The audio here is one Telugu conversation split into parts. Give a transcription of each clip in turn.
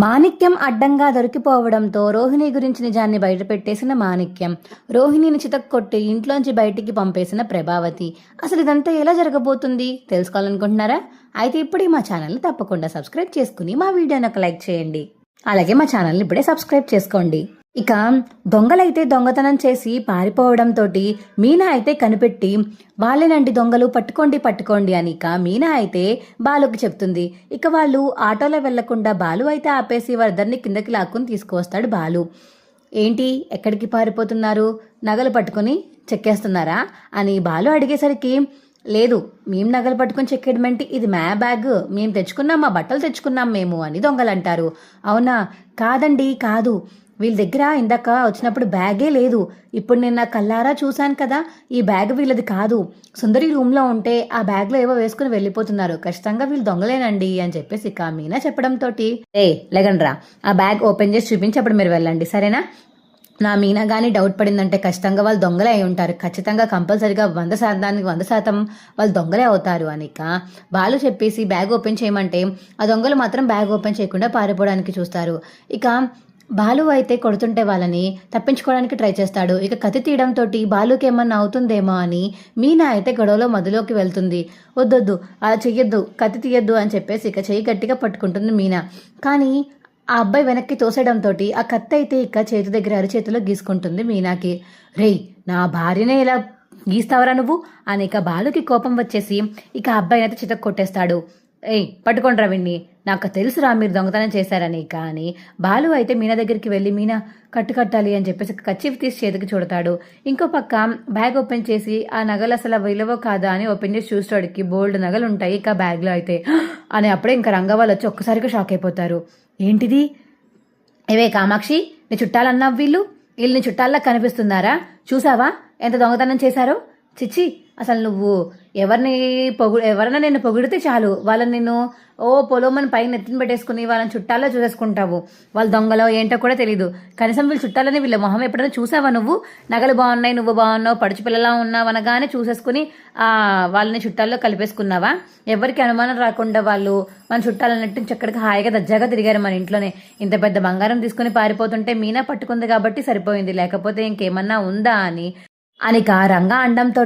మాణిక్యం అడ్డంగా దొరికిపోవడంతో రోహిణి గురించి నిజాన్ని బయటపెట్టేసిన మాణిక్యం, రోహిణిని చితక్కొట్టి ఇంట్లోంచి బయటికి పంపేసిన ప్రభావతి. అసలు ఇదంతా ఎలా జరగబోతుంది తెలుసుకోవాలనుకుంటున్నారా? అయితే ఇప్పుడే మా ఛానల్ని తప్పకుండా సబ్స్క్రైబ్ చేసుకుని మా వీడియోని ఒక లైక్ చేయండి. అలాగే మా ఛానల్ని ఇప్పుడే సబ్స్క్రైబ్ చేసుకోండి. ఇక దొంగలైతే దొంగతనం చేసి పారిపోవడంతో మీనా అయితే కనిపెట్టి వాళ్ళేనండి దొంగలు, పట్టుకోండి పట్టుకోండి అని ఇక మీనా అయితే బాలుకి చెప్తుంది. ఇక వాళ్ళు ఆటోలో వెళ్లకుండా బాలు అయితే ఆపేసి వారిద్దరిని కిందకి లాక్కుని తీసుకువస్తాడు బాలు. ఏంటి ఎక్కడికి పారిపోతున్నారు, నగలు పట్టుకుని చెక్కేస్తున్నారా అని బాలు అడిగేసరికి, లేదు మేము నగలు పట్టుకుని చెక్కేయడం ఏంటి, ఇది మా బ్యాగ్, మేము తెచ్చుకున్నాం, మా బట్టలు తెచ్చుకున్నాం మేము అని దొంగలు అంటారు. అవునా, కాదండి కాదు, వీళ్ళ దగ్గర ఇందాక వచ్చినప్పుడు బ్యాగే లేదు, ఇప్పుడు నేను నా కల్లారా చూశాను కదా, ఈ బ్యాగ్ వీళ్ళది కాదు, సుందరి రూమ్లో ఉంటే ఆ బ్యాగ్లో ఏవో వేసుకుని వెళ్ళిపోతున్నారు, ఖచ్చితంగా వీళ్ళు దొంగలేనండి అని చెప్పేసి ఇక మీనా చెప్పడంతో, లేగండ్రా ఆ బ్యాగ్ ఓపెన్ చేసి చూపించి అప్పుడు మీరు వెళ్ళండి సరేనా, నా మీనా కానీ డౌట్ పడిందంటే ఖచ్చితంగా వాళ్ళు దొంగలే అయి ఉంటారు, ఖచ్చితంగా కంపల్సరీగా 100% వాళ్ళు దొంగలే అవుతారు అని ఇక బాలు చెప్పేసి బ్యాగ్ ఓపెన్ చేయమంటే ఆ దొంగలు మాత్రం బ్యాగ్ ఓపెన్ చేయకుండా పారిపోవడానికి చూస్తారు. ఇక బాలు అయితే కొడుతుంటే వాళ్ళని తప్పించుకోవడానికి ట్రై చేస్తాడు. ఇక కత్తి తీయడంతో బాలుకి ఏమన్నా అవుతుందేమో అని మీనా అయితే గొడవలో మధ్యలోకి వెళ్తుంది. వద్దొద్దు అలా చెయ్యొద్దు, కత్తి తీయొద్దు అని చెప్పేసి ఇక చెయ్యి గట్టిగా పట్టుకుంటుంది మీనా. కానీ ఆ అబ్బాయి వెనక్కి తోసేయడంతో ఆ కత్తి అయితే ఇక చేతి దగ్గర అరిచేతిలో గీసుకుంటుంది మీనాకి. రేయ్ నా భార్యనే ఇలా గీస్తావరా నువ్వు అని ఇక బాలుకి కోపం వచ్చేసి ఇక అబ్బాయిని అయితే చితక్ కొట్టేస్తాడు. పట్టుకోండి విన్ని, నాకు తెలుసురా మీరు దొంగతనం చేశారని. కానీ బాలు అయితే మీనా దగ్గరికి వెళ్ళి మీనా కట్టాలి అని చెప్పేసి కచ్చిఫ్ తీసి చేతికి చూడతాడు. ఇంకో పక్క బ్యాగ్ ఓపెన్ చేసి ఆ నగలు అసలు విలువ కాదా అని ఓపెన్ చేసి చూస్తాడికి బోల్డ్ నగలు ఉంటాయి ఇక బ్యాగ్లో అయితే. అని అప్పుడే ఇంకా రంగవాళ్ళు వచ్చి ఒక్కసారిగా షాక్ అయిపోతారు. ఏంటిది, ఏవే కామాక్షి నీ చుట్టాలన్నావు, వీళ్ళు నీ చుట్టాల్లా కనిపిస్తున్నారా, చూసావా ఎంత దొంగతనం చేశారో, చిచ్చి అసలు నువ్వు ఎవరైనా నిన్ను పొగిడితే చాలు వాళ్ళని నిన్ను పొలోమని పైన ఎత్తిన పెట్టేసుకుని వాళ్ళని చుట్టాల్లో చూసేసుకుంటావు, వాళ్ళు దొంగలో ఏంటో కూడా తెలీదు, కనీసం వీళ్ళు చుట్టాలని వీళ్ళ మొహం ఎప్పుడైనా చూసావా నువ్వు, నగలు బాగున్నాయి నువ్వు బాగున్నావు పడుచు పిల్లలా ఉన్నావు అనగానే చూసేసుకుని వాళ్ళని చుట్టాల్లో కలిపేసుకున్నావా, ఎవరికి అనుమానం రాకుండా వాళ్ళు మన చుట్టాలన్నట్టు చక్కడికి హాయిగా దజ్జాగా తిరిగారు మన ఇంట్లోనే, ఇంత పెద్ద బంగారం తీసుకుని పారిపోతుంటే మీనా పట్టుకుంది కాబట్టి సరిపోయింది, లేకపోతే ఇంకేమన్నా ఉందా అని అనిక రంగా అండంతో,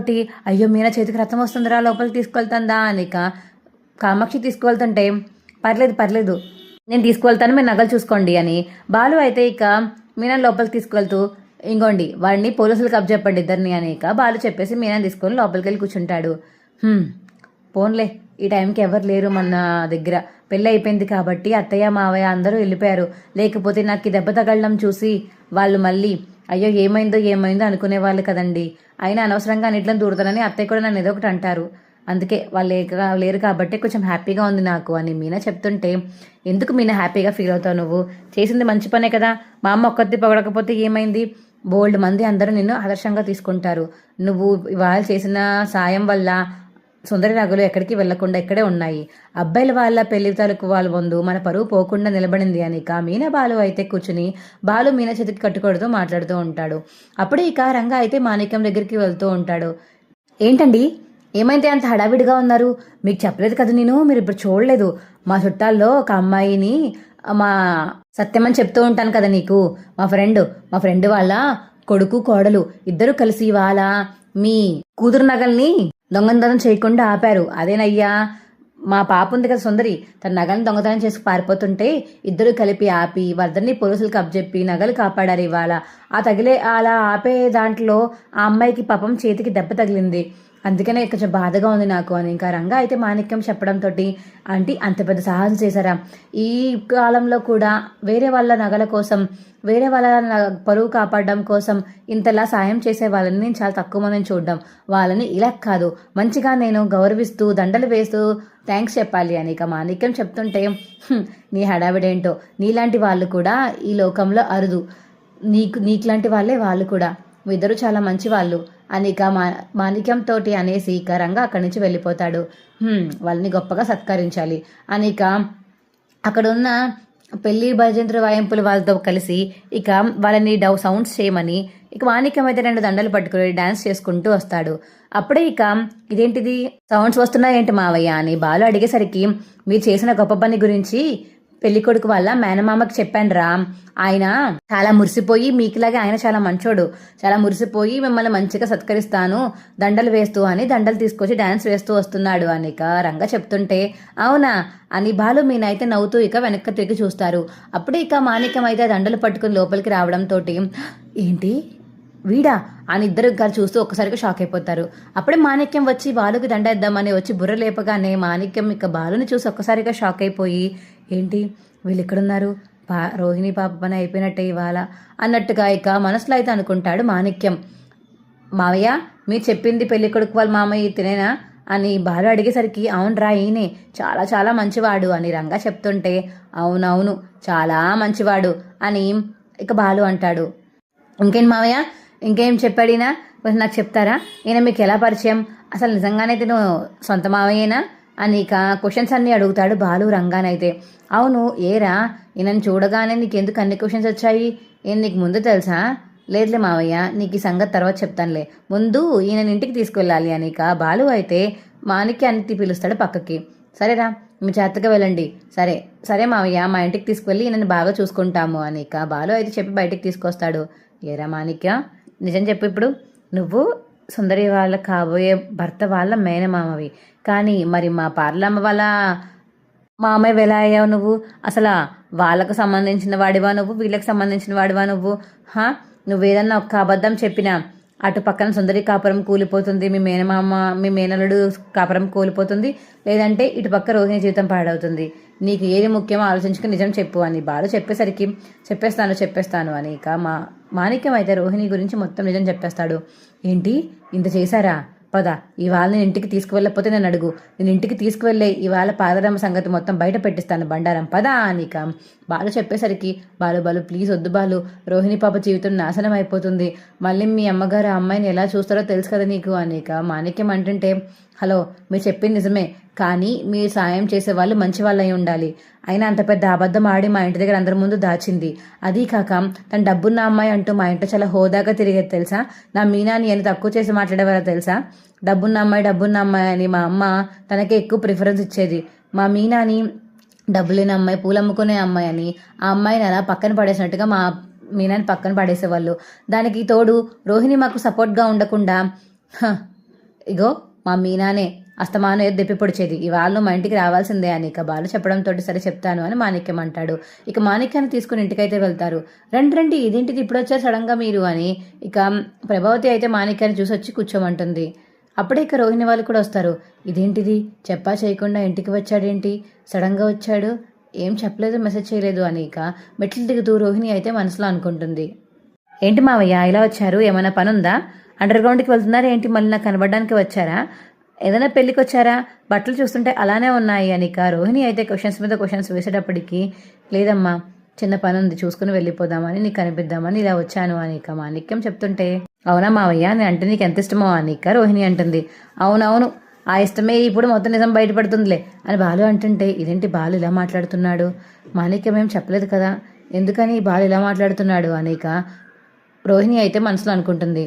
అయ్యో మీనా చేతికి రథం వస్తుందిరా లోపలికి తీసుకెళ్తుందా అనిక కామాక్షి తీసుకువెళ్తుంటే, పర్లేదు నేను తీసుకువెళ్తాను మీరు నగలు చూసుకోండి అని బాలు అయితే ఇక మీనా లోపలికి తీసుకువెళ్తూ, ఇంకోండి వాడిని పోలీసులకు అప్పచెప్పండి ఇద్దరిని అని ఇక బాలు చెప్పేసి మీనా తీసుకొని లోపలికి వెళ్ళి కూర్చుంటాడు. పోన్లే ఈ టైంకి ఎవరు లేరు మన దగ్గర, పెళ్ళి అయిపోయింది కాబట్టి అత్తయ్య మావయ్య అందరూ వెళ్ళిపోయారు, లేకపోతే నాకు దెబ్బ తగలడం చూసి వాళ్ళు మళ్ళీ అయ్యో ఏమైందో అనుకునే వాళ్ళు కదండి, అయినా అనవసరంగా అన్నిట్లను దూరుతానని అత్తయ్య కూడా నన్ను ఏదో ఒకటి అంటారు, అందుకే వాళ్ళు లేరు కాబట్టి కొంచెం హ్యాపీగా ఉంది నాకు అని మీనా చెప్తుంటే, ఎందుకు మీనా హ్యాపీగా ఫీల్ అవుతావు, నువ్వు చేసింది మంచి పనే కదా, మా అమ్మ ఒక్కరిది పొగడకపోతే ఏమైంది, బోల్డ్ మంది అందరూ నిన్ను ఆదర్శంగా తీసుకుంటారు, నువ్వు వాళ్ళు చేసిన సాయం వల్ల సుందరి నగలు ఎక్కడికి వెళ్లకుండా ఇక్కడే ఉన్నాయి, అబ్బాయిల వాళ్ళ పెళ్లి తాలూకు వాళ్ళ ముందు మన పరువు పోకుండా నిలబడింది అని ఇక మీనా బాలు అయితే కూర్చుని బాలు మీనా చేతికి కట్టుకోడుతూ మాట్లాడుతూ ఉంటాడు. అప్పుడే ఇక రంగా అయితే మాణిక్యం దగ్గరికి వెళ్తూ ఉంటాడు. ఏంటండి ఏమైతే అంత హడావిడిగా ఉన్నారు, మీకు చెప్పలేదు కదా మీరు ఇప్పుడు చూడలేదు, మా చుట్టాల్లో ఒక అమ్మాయిని మా సత్యం అని చెప్తూ ఉంటాను కదా నీకు, మా ఫ్రెండ్ వాళ్ళ కొడుకు కోడలు ఇద్దరు కలిసి వాళ్ళ మీ కూతురు నగల్ని దొంగతనం చేయకుండా ఆపారు, అదేనయ్యా మా పాప ఉంది కదా సుందరి, తన నగల్ని దొంగతనం చేసి పారిపోతుంటే ఇద్దరు కలిపి ఆపి వాళ్ళని పోలీసులకు అప్పచెప్పి నగలు కాపాడారు ఇవాళ, అలా ఆపే దాంట్లో ఆ అమ్మాయికి పాపం చేతికి దెబ్బ తగిలింది, అందుకనే కొంచెం బాధగా ఉంది నాకు అని ఇంకా రంగా అయితే మాణిక్యం చెప్పడంతో, ఆంటీ అంత పెద్ద సాహసం చేశారా, ఈ కాలంలో కూడా వేరే వాళ్ళ నగల కోసం వేరే వాళ్ళ పరువు కాపాడడం కోసం ఇంతలా సాయం చేసే వాళ్ళని నేను చాలా తక్కువ మందిని చూడడం, వాళ్ళని ఇలా కాదు మంచిగా నేను గౌరవిస్తూ దండలు వేస్తూ థ్యాంక్స్ చెప్పాలి అని ఇక మాణిక్యం చెప్తుంటే, నీ హడావిడేంటో, నీలాంటి వాళ్ళు కూడా ఈ లోకంలో అరుదు, నీకులాంటి వాళ్ళే వాళ్ళు కూడా, ఇద్దరు చాలా మంచి వాళ్ళు అని ఇక మాణిక్యంతో అనేసి ఇక రంగా అక్కడి నుంచి వెళ్ళిపోతాడు. వాళ్ళని గొప్పగా సత్కరించాలి అని ఇక అక్కడున్న పెళ్లి భజంత్ర వాయింపులు వాళ్ళతో కలిసి ఇక వాళ్ళని సౌండ్స్ చేయమని ఇక మాణిక్యం అయితే 2 దండలు పట్టుకుని డాన్స్ చేసుకుంటూ వస్తాడు. అప్పుడే ఇక ఇదేంటిది సౌండ్స్ వస్తున్నాయేంటి మావయ్య అని బాలు అడిగేసరికి, మీరు చేసిన గొప్ప పని గురించి పెళ్లి కొడుకు వల్ల మేనమామకి చెప్పాను రా, ఆయన చాలా మురిసిపోయి మీకులాగే ఆయన చాలా మంచోడు, చాలా మురిసిపోయి మిమ్మల్ని మంచిగా సత్కరిస్తాను దండలు వేస్తూ అని దండలు తీసుకొచ్చి డాన్స్ వేస్తూ వస్తున్నాడు అని ఇక రంగా చెప్తుంటే, అవునా అని బాలు మీనా అయితే నవ్వుతూ ఇక వెనక్కి తిరిగి చూస్తారు. అప్పుడే ఇక మాణిక్యం అయితే దండలు పట్టుకుని లోపలికి రావడంతో ఏంటి వీడా అని ఇద్దరు గారు చూస్తూ ఒక్కసారిగా షాక్ అయిపోతారు. అప్పుడే మాణిక్యం వచ్చి బాలుకి దండ ఇద్దామని వచ్చి బుర్ర లేపగానే మాణిక్యం ఇక బాలుని చూసి ఒక్కసారిగా షాక్ అయిపోయి, ఏంటి వీళ్ళు ఎక్కడున్నారు, రోహిణి పాప పని అయిపోయినట్టే ఇవాళ అన్నట్టుగా ఇక మనసులో అయితే అనుకుంటాడు మాణిక్యం. మావయ్య మీరు చెప్పింది పెళ్లి కొడుకు వాళ్ళ మామయ్య తినేనా అని బాలు అడిగేసరికి, అవునరా ఈయనే చాలా చాలా మంచివాడు అని రంగా చెప్తుంటే, అవునవును చాలా మంచివాడు అని ఇక బాలు అంటాడు. ఇంకేం మావయ్య ఇంకేం చెప్పాడినా కొంచెం నాకు చెప్తారా, ఈయన మీకు ఎలా పరిచయం, అసలు నిజంగానే తిను సొంత మావయ్యేనా అని ఇక క్వశ్చన్స్ అన్నీ అడుగుతాడు బాలు రంగానైతే. అవును ఏరా ఈయనని చూడగానే నీకెందుకు అన్ని క్వశ్చన్స్ వచ్చాయి, ఏం నీకు ముందు తెలుసా, లేదులే మావయ్య నీకు ఈ సంగతి తర్వాత చెప్తానులే, ముందు ఈయన ఇంటికి తీసుకువెళ్ళాలి అని ఇక బాలు అయితే మాణిక్యాన్ని పిలుస్తాడు పక్కకి. సరేరా మీ చేతగా వెళ్ళండి, సరే సరే మావయ్య మా ఇంటికి తీసుకువెళ్ళి ఈయనని బాగా చూసుకుంటాము అని ఇక బాలు అయితే చెప్పి బయటికి తీసుకొస్తాడు. ఏరా మాణిక్య నిజం చెప్పు, ఇప్పుడు నువ్వు సుందరి వాళ్ళ కాబోయే భర్త వాళ్ళ మేనమామవి, కానీ మరి మా పార్లమ్మ వాళ్ళ మామయ్య ఎలా అయ్యావు నువ్వు, అసలు వాళ్ళకు సంబంధించిన వాడివా నువ్వు, వీళ్ళకి సంబంధించిన వాడివా నువ్వు, నువ్వేదన్నా ఒక్క అబద్ధం చెప్పినా అటు పక్కన సుందరి కాపురం కూలిపోతుంది, మీ మేనమామ మీ మేనలుడు కాపురం కూలిపోతుంది, లేదంటే ఇటు పక్క రోహిణి జీవితం పాడవుతుంది, నీకు ఏది ముఖ్యమో ఆలోచించుకుని నిజం చెప్పు అని బాలు చెప్పేసరికి చెప్పేస్తాను అని ఇక మాణిక్యం అయితే రోహిణి గురించి మొత్తం నిజం చెప్పేస్తాడు. ఏంటి ఇంత చేశారా, పద ఇవాళ నేను ఇంటికి తీసుకువెళ్ళకపోతే నేను అడుగు, నేను ఇంటికి తీసుకువెళ్ళే ఇవాళ పాదరమ్మ సంగతి మొత్తం బయట పెట్టిస్తాను బండారం పద అని ఇక బాలు చెప్పేసరికి, బాలు ప్లీజ్ వద్దు బాలు, రోహిణి పాప జీవితం నాశనం అయిపోతుంది, మళ్ళీ మీ అమ్మగారు ఆ అమ్మాయిని ఎలా చూస్తారో తెలుసు కదా నీకు అని ఇక మాణిక్యం అంటుంటే, హలో మీరు చెప్పింది నిజమే, కానీ మీరు సాయం చేసే వాళ్ళు మంచి వాళ్ళు అయి ఉండాలి, అయినా అంత పెద్ద అబద్ధం ఆడి మా ఇంటి దగ్గర అందరి ముందు దాచింది, అదీ కాక తన డబ్బున్న అమ్మాయి అంటూ మా ఇంట్లో చాలా హోదాగా తిరిగేది తెలుసా, నా మీనాని ఎంత తక్కువ చేసి మాట్లాడేవారో తెలుసా, డబ్బున్న అమ్మాయి అని మా అమ్మ తనకే ఎక్కువ ప్రిఫరెన్స్ ఇచ్చేది, మా మీనాని డబ్బు లేని అమ్మాయి పూలమ్ముకునే అమ్మాయి అని ఆ అమ్మాయిని అలా పక్కన పడేసినట్టుగా మా మీనాని పక్కన పడేసేవాళ్ళు, దానికి తోడు రోహిణి మాకు సపోర్ట్గా ఉండకుండా ఇగో మా మీనానే అస్తమానం ఏదో దెప్పి పొడిచేది, ఇవాళ మా ఇంటికి రావాల్సిందే అని ఇక బాలు చెప్పడంతో సరే చెప్తాను అని మాణిక్యం అంటాడు. ఇక మాణిక్యాన్ని తీసుకుని ఇంటికైతే వెళ్తారు. రండి ఇదేంటిది ఇప్పుడు వచ్చారు సడన్గా మీరు అని ఇక ప్రభావతి అయితే మాణిక్యాన్ని చూసి వచ్చి కూర్చోమంటుంది. అప్పుడే ఇక రోహిణి వాళ్ళు కూడా వస్తారు. ఇదేంటిది చెప్పా చేయకుండా ఇంటికి వచ్చాడేంటి, సడన్గా వచ్చాడు, ఏం చెప్పలేదు మెసేజ్ చేయలేదు అని ఇక మెట్లు దిగుతూ రోహిణి అయితే మనసులో అనుకుంటుంది. ఏంటి మావయ్య ఇలా వచ్చారు, ఏమైనా పని ఉందా, అండర్ గ్రౌండ్కి వెళ్తున్నారా ఏంటి, మళ్ళీ నాకు కనబడడానికి వచ్చారా, ఏదైనా పెళ్ళికి వచ్చారా, బట్టలు చూస్తుంటే అలానే ఉన్నాయి అని ఇక రోహిణి అయితే క్వశ్చన్స్ మీద క్వశ్చన్స్ వేసేటప్పటికి, లేదమ్మా చిన్న పని ఉంది చూసుకుని వెళ్ళిపోదామని నీకు కనిపిద్దామని ఇలా వచ్చాను అని ఇక మాణిక్యం చెప్తుంటే, అవునా మావయ్య నేను అంటే నీకు ఎంత ఇష్టమో అని ఇక రోహిణి అంటుంది. అవునవును ఆ ఇష్టమే ఇప్పుడు మొత్తం నిజం బయటపడుతుందిలే అని బాలు అంటుంటే, ఇదేంటి బాలు ఇలా మాట్లాడుతున్నాడు, మాణిక్యం ఏం చెప్పలేదు కదా, ఎందుకని బాలు ఇలా మాట్లాడుతున్నాడు అని ఇక రోహిణి అయితే మనసులో అనుకుంటుంది.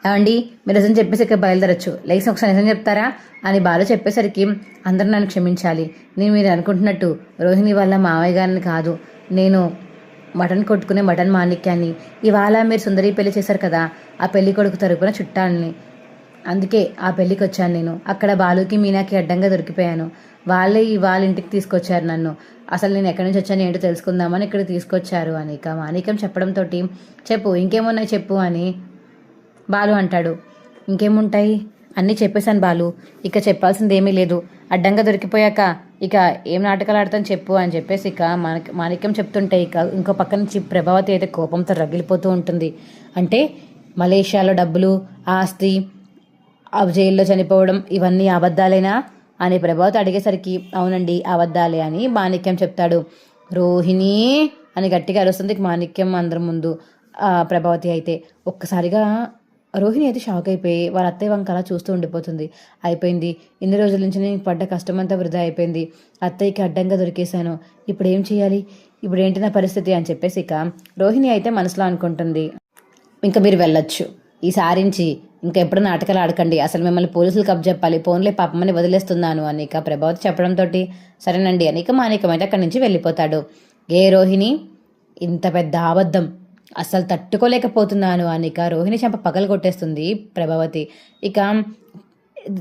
ఏమండి మీరు నిజం చెప్పేసి ఇక్కడ బయలుదేరచ్చు, లేచి ఒకసారి నిజం చెప్తారా అని బాలు చెప్పేసరికి, అందరూ నన్ను క్షమించాలి, నేను మీరు అనుకుంటున్నట్టు రోహిణి వాళ్ళ మావయ్య గారిని కాదు, నేను మటన్ కొట్టుకునే మటన్ మాణిక్యాన్ని, ఇవాళ మీరు సుందరి పెళ్లి చేశారు కదా ఆ పెళ్లి కొడుకు తరపున చుట్టాలని, అందుకే ఆ పెళ్లికి వచ్చాను నేను, అక్కడ బాలుకి మీనాకి అడ్డంగా దొరికిపోయాను, వాళ్ళే వాళ్ళ ఇంటికి తీసుకొచ్చారు నన్ను, అసలు నేను ఎక్కడి నుంచి వచ్చాను ఏంటో తెలుసుకుందామని ఇక్కడ తీసుకొచ్చారు అని ఇక మాణిక్యం చెప్పడంతో, చెప్పు ఇంకేమున్నాయి చెప్పు అని బాలు అంటాడు. ఇంకేముంటాయి అన్నీ చెప్పేశాను బాలు, ఇక చెప్పాల్సింది ఏమీ లేదు, అడ్డంగా దొరికిపోయాక ఇక ఏం నాటకాలు ఆడతాను చెప్పు అని చెప్పేసి ఇక మాణిక్యం చెప్తుంటే ఇక ఇంకో పక్క నుంచి ప్రభావతి అయితే కోపంతో రగిలిపోతూ ఉంటుంది. అంటే మలేషియాలో డబ్బులు ఆస్తి జైల్లో చనిపోవడం ఇవన్నీ అబద్ధాలేనా అని ప్రభావతి అడిగేసరికి, అవునండి అబద్ధాలే అని మాణిక్యం చెప్తాడు. రోహిణి అని గట్టిగా అరుస్తుంది మాణిక్యం అందరి ముందు. ప్రభావతి అయితే ఒక్కసారిగా రోహిణి అయితే షాక్ అయిపోయి వాళ్ళ అత్తయ్య వంక అలా చూస్తూ ఉండిపోతుంది. అయిపోయింది, ఇన్ని రోజుల నుంచి నేను పడ్డ కష్టమంతా వృధా అయిపోయింది, అత్తయ్యకి అడ్డంగా దొరికేశాను, ఇప్పుడు ఏం చేయాలి, ఇప్పుడు ఏంటి నా పరిస్థితి అని చెప్పేసి ఇక రోహిణి అయితే మనసులో అనుకుంటుంది. ఇంకా మీరు వెళ్ళొచ్చు, ఈసారి నుంచి ఇంకా ఎప్పుడు నాటకాలు ఆడకండి, అసలు మిమ్మల్ని పోలీసులకు అప్పచెప్పాలి, ఫోన్లే పాపమని వదిలేస్తున్నాను అని ఇక ప్రభావతి చెప్పడంతో సరేనండి అని ఇక మాణిక్యం అయితే అక్కడి నుంచి వెళ్ళిపోతాడు. ఏ రోహిణి, ఇంత పెద్ద అబద్ధం అస్సలు తట్టుకోలేకపోతున్నాను అని ఇక రోహిణి చెంప పగలు కొట్టేస్తుంది ప్రభావతి. ఇక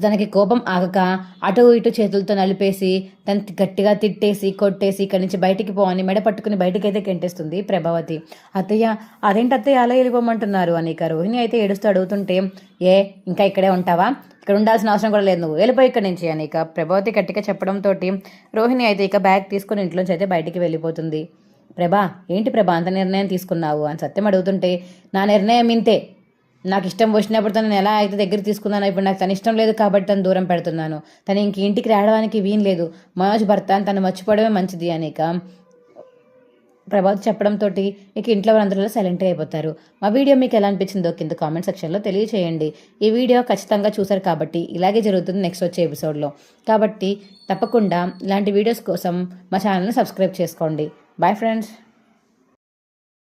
తనకి కోపం ఆగక అటు ఇటు చేతులతో నలిపేసి తను గట్టిగా తిట్టేసి కొట్టేసి ఇక్కడి నుంచి బయటికి పోవని మెడ పట్టుకుని బయటికైతే గెంటేస్తుంది ప్రభావతి. అత్తయ్య, అదేంటి అత్తయ్య అలా వెళ్ళిపోమంటున్నారు అని ఇక రోహిణి అయితే ఏడుస్తూ అడుగుతుంటే, ఏ ఇంకా ఇక్కడే ఉంటావా, ఇక్కడ ఉండాల్సిన అవసరం కూడా లేదు, నువ్వు వెళ్ళిపోయి ఇక్కడి నుంచి అని ఇక ప్రభావతి గట్టిగా చెప్పడంతో రోహిణి అయితే ఇక బ్యాగ్ తీసుకుని ఇంట్లోంచి అయితే బయటికి వెళ్ళిపోతుంది. ప్రభా, ఏంటి ప్రభా అంత నిర్ణయం తీసుకున్నావు అని సత్యం అడుగుతుంటే, నా నిర్ణయం ఇంతే, నాకు ఇష్టం వచ్చినప్పుడు తను ఎలా అయితే దగ్గర తీసుకున్నాను, ఇప్పుడు నాకు తన ఇష్టం లేదు కాబట్టి తను దూరం పెడుతున్నాను, తను ఇంక ఇంటికి రావడానికి వీలు లేదు, మనోజ్ భర్త అని తను మర్చిపోవడమే మంచిది అని ఇక ప్రభాత్ చెప్పడంతో ఇక ఇంట్లో వాళ్ళందరూ సైలెంట్గా అయిపోతారు. మా వీడియో మీకు ఎలా అనిపించిందో కింద కామెంట్ సెక్షన్లో తెలియచేయండి. ఈ వీడియో ఖచ్చితంగా చూసారు కాబట్టి ఇలాగే జరుగుతుంది నెక్స్ట్ వచ్చే ఎపిసోడ్లో. కాబట్టి తప్పకుండా ఇలాంటి వీడియోస్ కోసం మా ఛానల్ని సబ్స్క్రైబ్ చేసుకోండి. Bye friends.